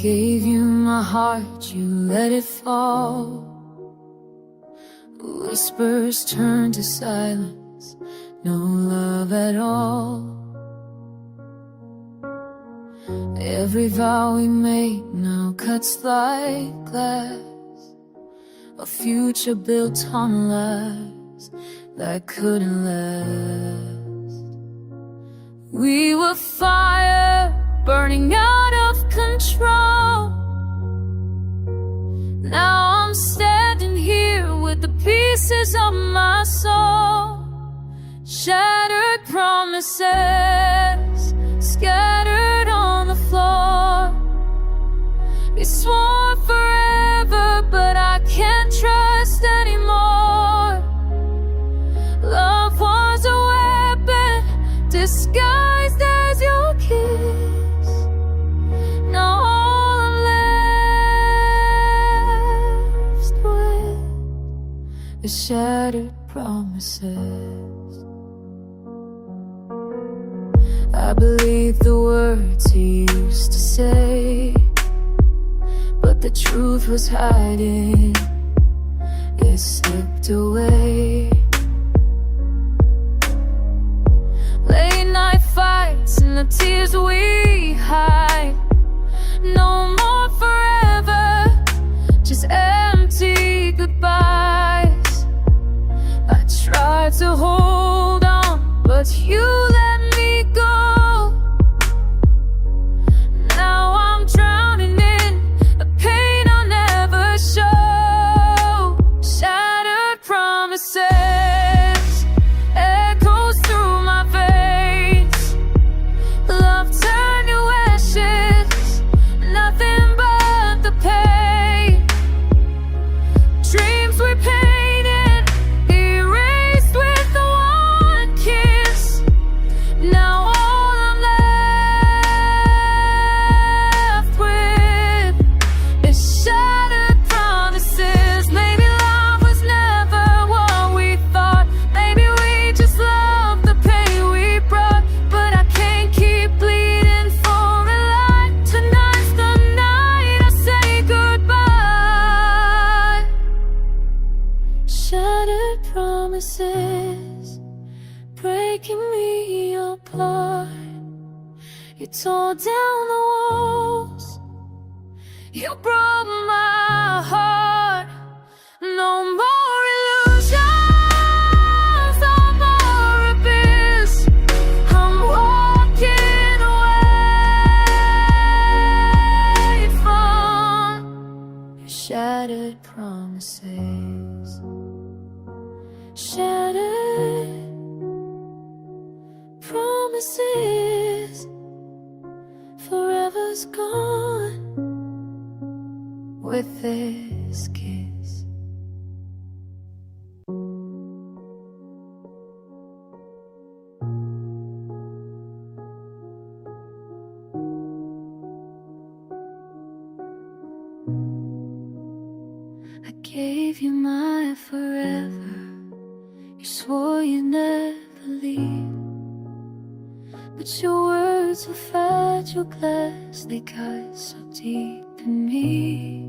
Gave you my heart, you let it fall. Whispers turn to silence, no love at all. Every vow we made now cuts like glass, a future built on lies that couldn't last. We were fire burning out of control. Now I'm standing here with the pieces of my soul. Shattered promises scattered on the floor. We swore forever, but I can't trust anymore. Love was a weapon disguised as your kiss. Now all I'm left with is shattered promises. I believe the words he used to say, but the truth was hiding, it slipped away. Late night fights and the tears we hide. No more forever, just empty goodbyes. I tried to hold on, but you let me go. Now I'm drowning in a pain I'll never show. Shattered promises echoes through my veins. Love turned to ashes, nothing but the pain. Dreams we painted, erased with the one kiss. Now all I'm left with is shattered promises. Maybe love was never what we thought. Maybe we just loved the pain we brought. But I can't keep bleeding for a lie. Tonight's the night I say goodbye. Shattered promises breaking me apart. You tore down the walls, you broke my heart. No more illusions, no more abyss. I'm walking away from your shattered promises. Shattered promises, forever's gone with this kiss. I gave you my forever. You swore you'd never leave, but your words were fragile glass. They cut so deep in me.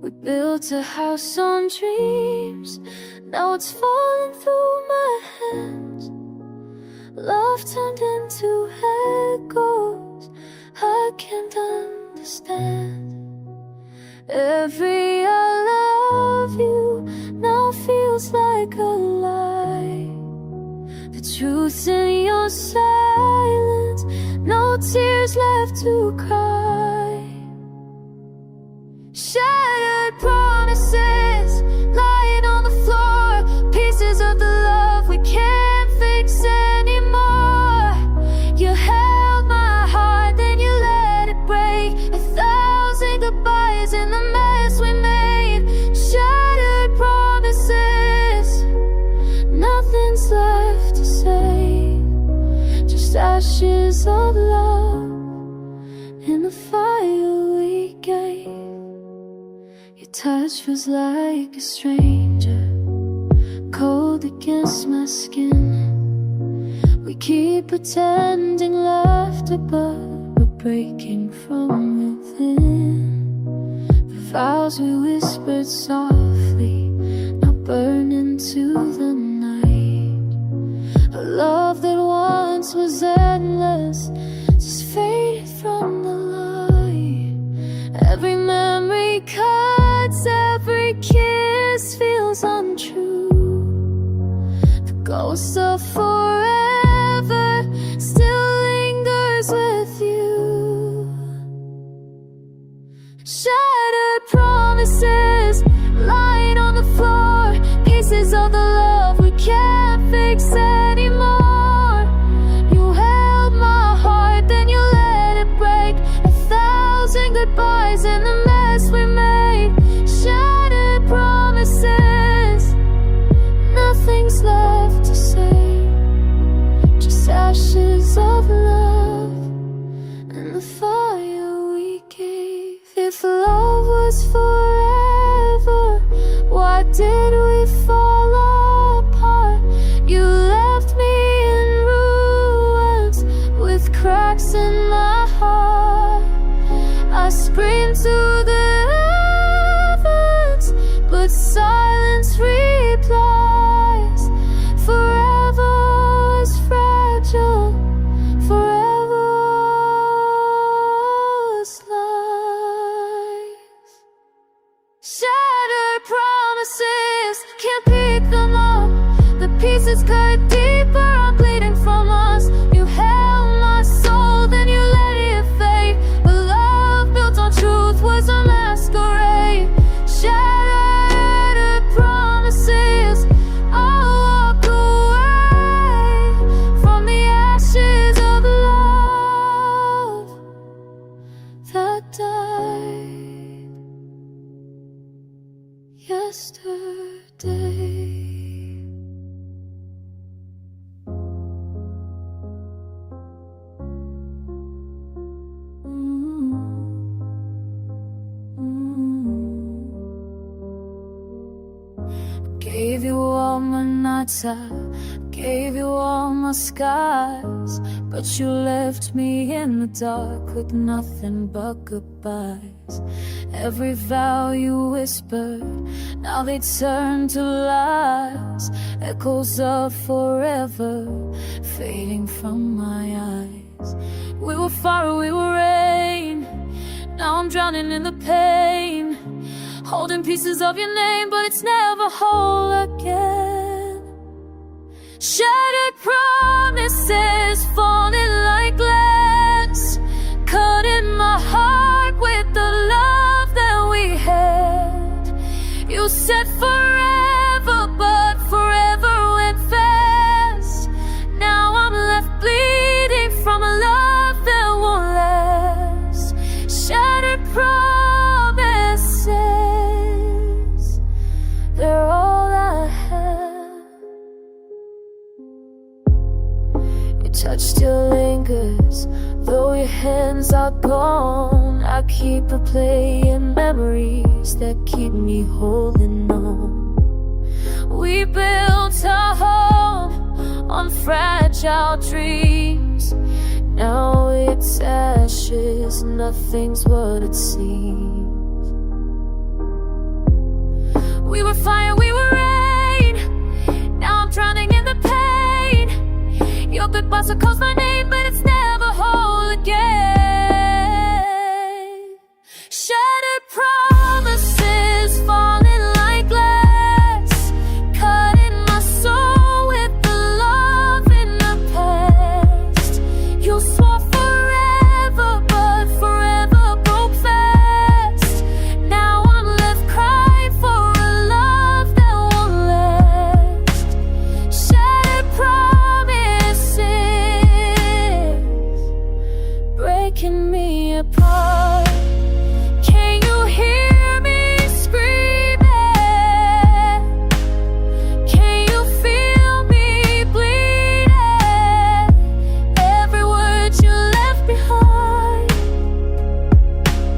We built a house on dreams, now it's falling through my hands. Love turned into echoes I can't understand. Every I love you now feels like a lie. The truth in your silence, no tears left to cry. Shattered promises lying on the floor, pieces of the love we can't fix anymore. You held my heart, then you let it break. 1,000 goodbyes in the mess we made. Shattered promises, nothing's left to say, just ashes of love in the fire we gave. Your touch was like a stranger, cold against my skin. We keep pretending laughter, but we're breaking from within. The vows we whispered softly now burn into the night. A love that once was endless just faded from the light. Every memory cuts, every kiss feels untrue. The ghost of forever still lingers with you. Shattered promises lying on the floor, pieces of the love we can't fix anymore. You held my heart, then you let it break. 1,000 goodbyes in the mess we made. Shattered promises, nothing's left to say, just ashes of love and the fire we gave. If love was forever, why did we fall apart? You left me in ruins with cracks in my heart. I screamed to the heavens, but silence replies. Forever is fragile, forever is lies. Shattered promises, can't pick them up. The pieces cut deeper, I'm bleeding from us. You held my soul, then you let it fade. But love built on truth was a masquerade. Shattered promises, I'll walk away from the ashes of love that died yesterday. Gave you all my nights, I gave you all my skies, but you left me in the dark with nothing but goodbyes. Every vow you whispered, now they turn to lies. Echoes of forever fading from my eyes. We were fire, we were rain, now I'm drowning in the pain. Holding pieces of your name, but it's never whole again. Shattered promises falling like glass, cutting my heart with the love that we had. You said forever, but forever went fast. Now I'm left bleeding from a love that won't last. Shattered promises, they're all I have. Your touch still lingers, though your hands are gone. I keep replaying memories that keep me holding on. We built our home on fragile dreams. Now it's ashes, nothing's what it seems. We were fire, we were rain, now I'm drowning in the pain. Your goodbyes will cause my name, but it's never whole again. Shattered promises falling like glass, cutting my soul with the love in the past. You swore forever, but forever broke fast. Now I'm left crying for a love that won't last. Shattered promises, breaking me apart. Can you hear me screaming? Can you feel me bleeding? Every word you left behind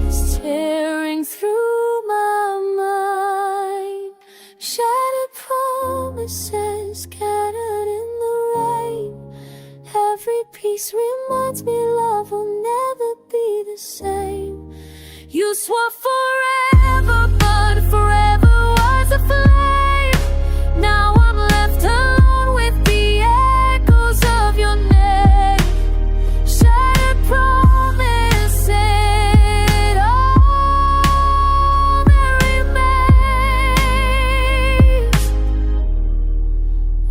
is tearing through my mind. Shattered promises scattered in the rain. Every piece reminds me love will never be swore forever, but forever was a flame. Now I'm left alone with the echoes of your name. Shattered promises, all that remains.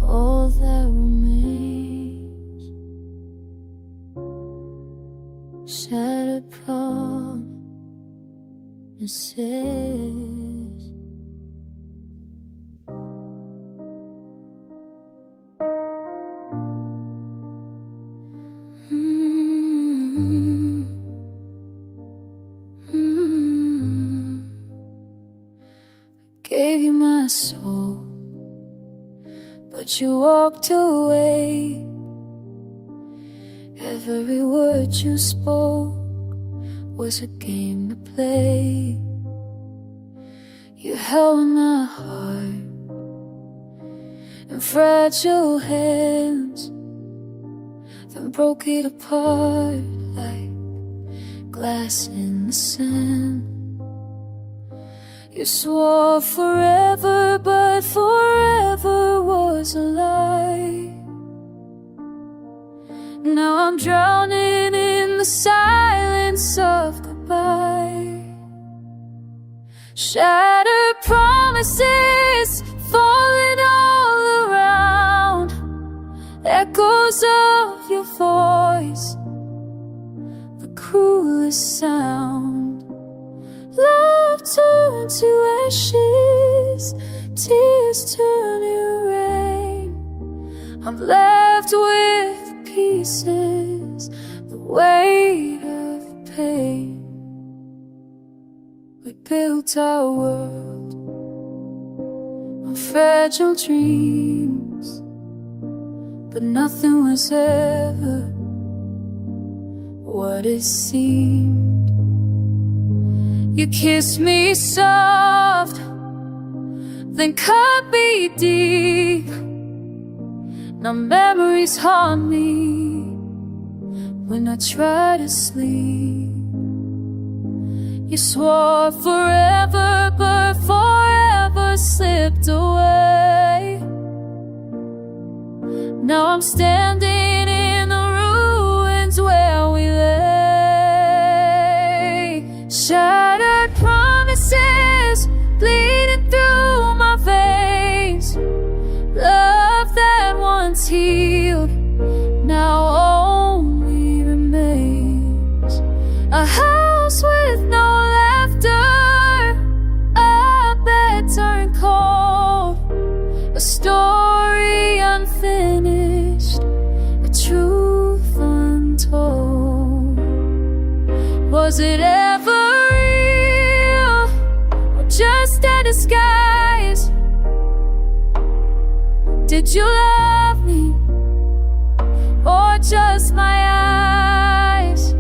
All that remains. Shattered promises. Gave you my soul, but you walked away. Every word you spoke was a game to play. You held my heart in fragile hands, then broke it apart like glass in the sand. You swore forever, but forever was a lie. Now I'm drowning in the silence of goodbye. Shattered promises falling all around. Echoes of your voice, the cruelest sound. Love turned to ashes, tears turn to rain. I'm left with pieces, the weight of pain. We built our world on fragile dreams, but nothing was ever what it seemed. You kissed me soft, then cut me deep. Now memories haunt me when I try to sleep. You swore forever, but forever slipped away. Now I'm standing in the ruins where we lay. Shattered promises bleeding through my veins. Love that once healed now only remains. A house with no laughter, a bed turned cold, a story unfinished, a truth untold. Was it ever real, or just a disguise? Did you love me, or just my eyes?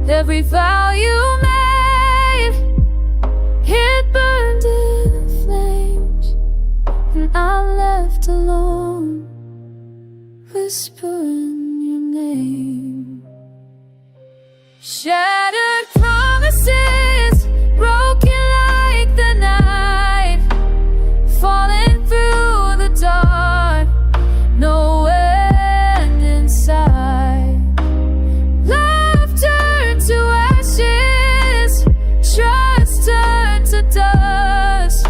Every vow you made, it burned in flames, and I'm left alone, whispering your name. Shattered promises, broken like the night, falling through the dark, no end in sight. Love turned to ashes, trust turned to dust.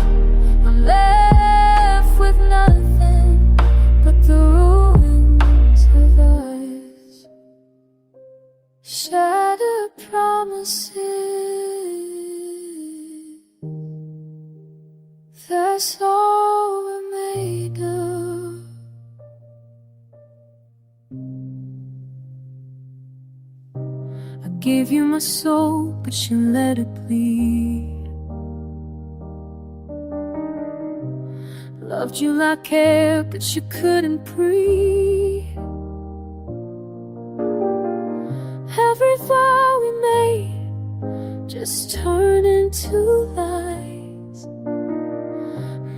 I'm left with nothing but the ruins of us. Shattered promises, that's all we're made of. I gave you my soul, but you let it bleed. Loved you like air, but you couldn't breathe. Every vow we made just turned into lies.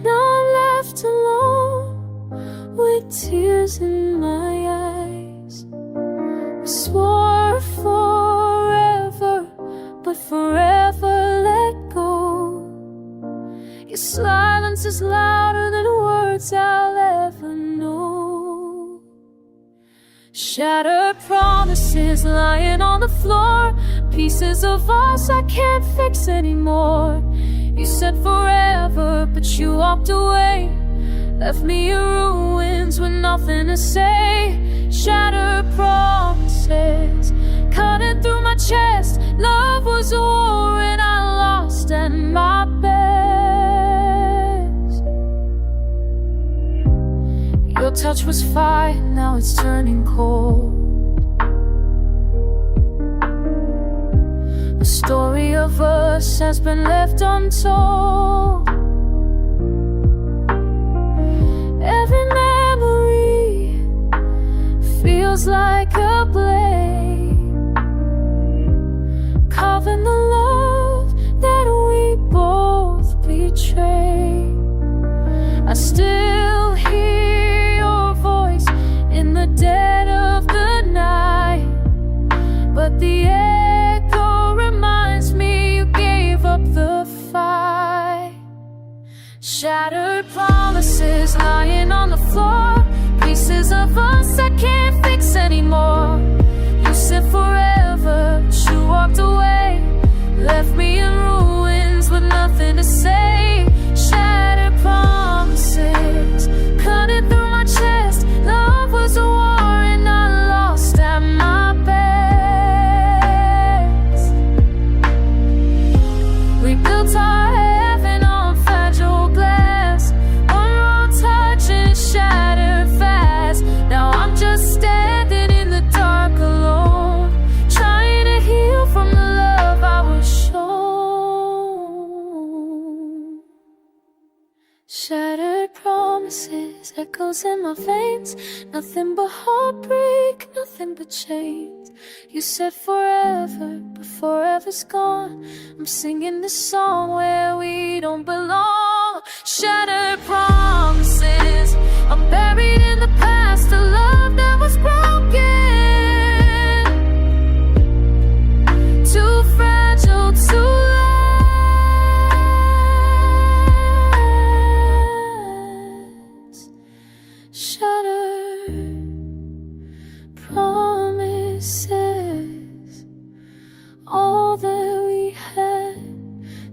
Now I'm left alone with tears in my eyes. We swore forever, but forever Your silence is louder than words I'll ever know. Shattered promises lying on the floor, pieces of us I can't fix anymore. You said forever, but you walked away, left me in ruins with nothing to say. Shattered promises cutting through my chest. Love was a war and I lost at my best. Your touch was fire, now it's turning cold. The story of us has been left untold. Every memory feels like a blade, carving the love that we both betrayed. I still hear your voice in the dead of the night, but the echo reminds me you gave up the fight. Shattered promises lying on the floor, pieces of us I can't fix anymore. You said forever, but you walked away, left me in ruins with nothing to say. Shattered promises cutting through my chest. Love was a war and I lost at my best. We built our heaven on fragile glass, one wrong touch and shattered fast. Now I'm just standing in the dark alone, trying to heal from the love I was shown. Shattered promises, echoes in my veins, nothing but heartbreak, nothing but chains. You said forever, but forever's gone. I'm singing this song where we don't belong. Shattered promises, I'm buried in the past, a love that was broken, too fragile to last. Shattered promises, all that we had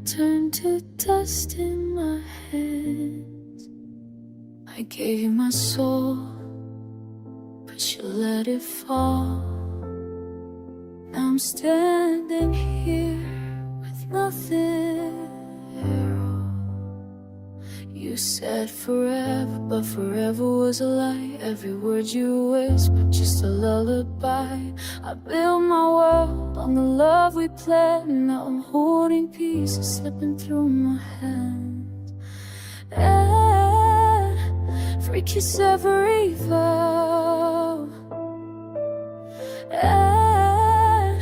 turned to dust in my hands. I gave you my soul, but you let it fall. Now I'm standing here with nothing at all. You said forever, but forever was a lie. Every word you whispered, just a lullaby. I built my world on the love we planned. Now I'm holding pieces slipping through my hands. And free kiss every vow, and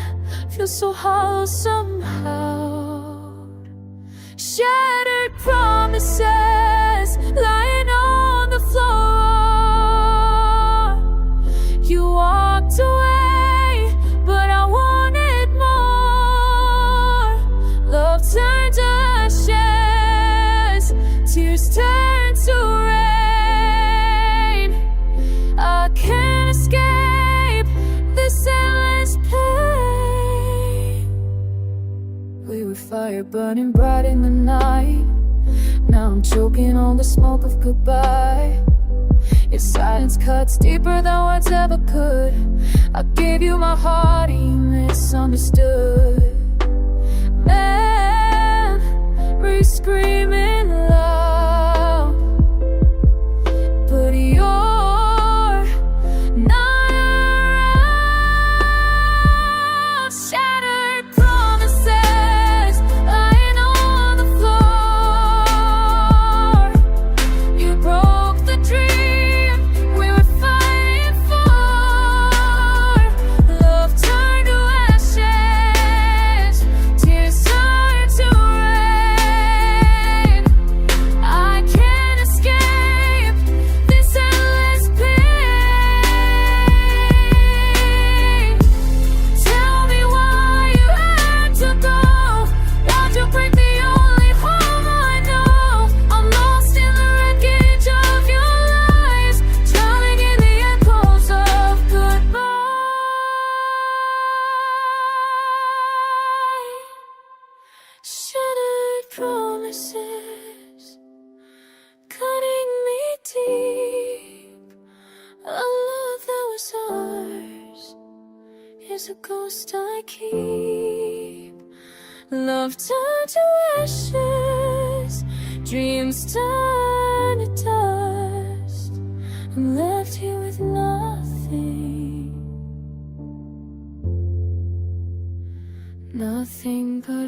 feel so hollow somehow. Shattered promises lying on the floor. You walked away, but I wanted more. Love turned to ashes, tears turned to rain. I can't escape this endless pain. We were fire burning bright in the night. Now I'm choking on the smoke of goodbye. Your silence cuts deeper than words ever could. I gave you my heart, you misunderstood. Memories screaming loud, but you're not around. Shattered promises lying on the floor. You broke the dream we were fighting for. Love turned to ashes, tears turned promises, cutting me deep. A love that was ours is a ghost I keep. Love turned to ashes, dreams turned to dust. I'm left here with nothing, nothing but